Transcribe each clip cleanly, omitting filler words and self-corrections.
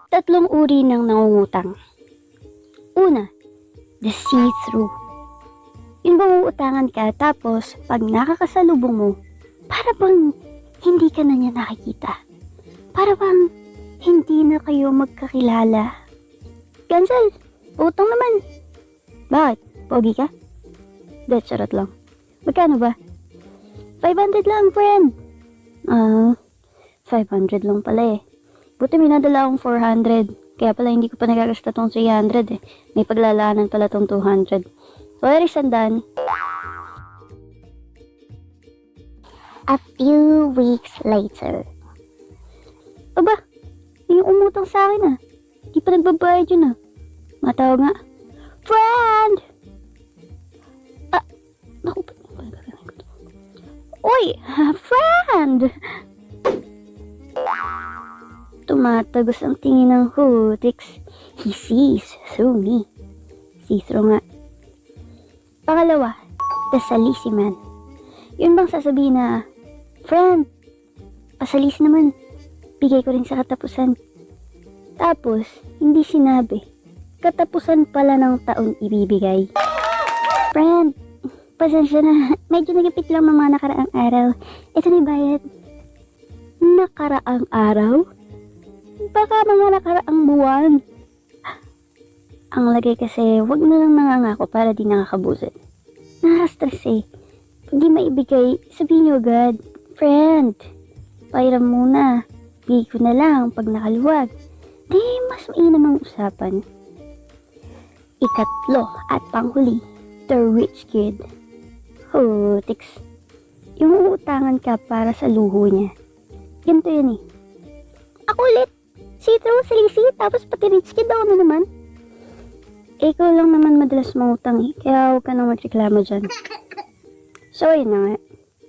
Tatlong uri ng nangungutang. Una, the see-through. Yung bang uutangan ka tapos pag nakakasalubong mo, para bang hindi ka na niya nakikita. Para bang hindi na kayo magkakilala. Cancel! Utang naman! Bakit? Pogi ka? Charot lang. Magkano ba? 500 lang, friend! 500 lang pala eh. Buti may nadala akong 400. Kaya pala hindi ko pa nagagasta tong 300 eh. May paglalaanan pala tong 200. So, where is Sandan? A few weeks later. Aba, yung umutang sa akin ah. Di pa nagbabayad yun ah. Matawag nga. Friend! Naku, uy! Friend! Tumatagos ang tingin ng Hutix. He sees through me. See-through nga. Pangalawa, the salisi man. Yun bang sasabihin na, friend, pasalisi naman. Bigay ko rin sa katapusan. Tapos, hindi sinabi. Katapusan pala ng taon ibibigay. Friend, pasensya na. Medyo nagipit lang ng mga nakaraang araw. Ito na yung bayad. Nakaraang araw? Baka mga nakaraang buwan. Ang lagay kasi, wag na lang nangangako para di nakakabusit. Nakaka-stress eh. Pag di maibigay, sabihin nyo agad, friend, pairam muna. Bigay ko na lang pag nakaluwag. Di, mas mainam ang usapan. Ikatlo at panghuli, the rich kid. Hutix. Yung uutangan ka para sa luho niya. Ganito yun eh. Ako ulit. See-through, salisi, tapos pati rich kid ako na naman. Ikaw lang naman madalas mangutang eh, kaya huwag ka nang magreklamo dyan. So, yun na nga.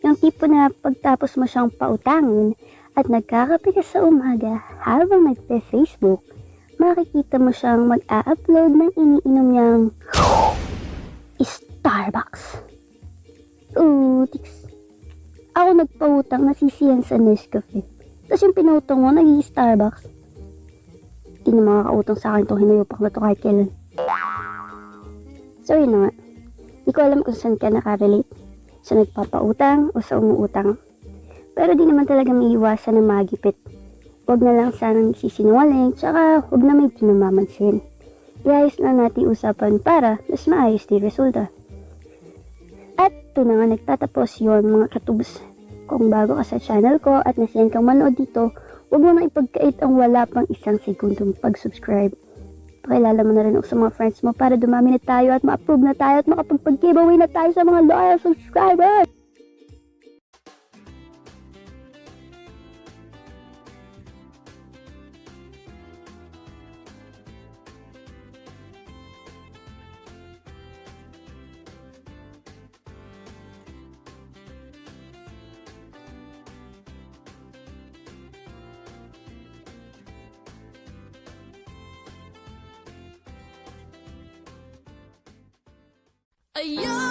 Yung tipo na pagtapos mo siyang pautangin at nagkakape ka sa umaga habang nagpe-Facebook, makikita mo siyang mag-a-upload ng iniinom niyang Starbucks. Tiks. Ako nagpautang, nasisiyan sa Nescafe. Tapos yung pinautang mo, naging Starbucks. Hindi na makakautang sa akin itong hinayupak na to kahit kailan. So, yun na nga. Di ko alam kung saan ka nakarelate. Sa nagpapautang o sa umuutang. Pero di naman talaga may iwasan na magipit. Huwag na lang sanang sisinungaling, tsaka huwag na may pinamamansin. Iayos na natin usapan para mas maayos di resulta. At ito na nga nagtatapos yun mga katubs. Kung bago ka sa channel ko at nasiyan kang manood dito, huwag mo nang ipagkait ang wala pang isang segundong pag-subscribe. Pakilala mo na rin ako sa mga friends mo para dumami na tayo at ma-approve na tayo at makapag-giveaway na tayo sa mga loyal subscribers! Ayun!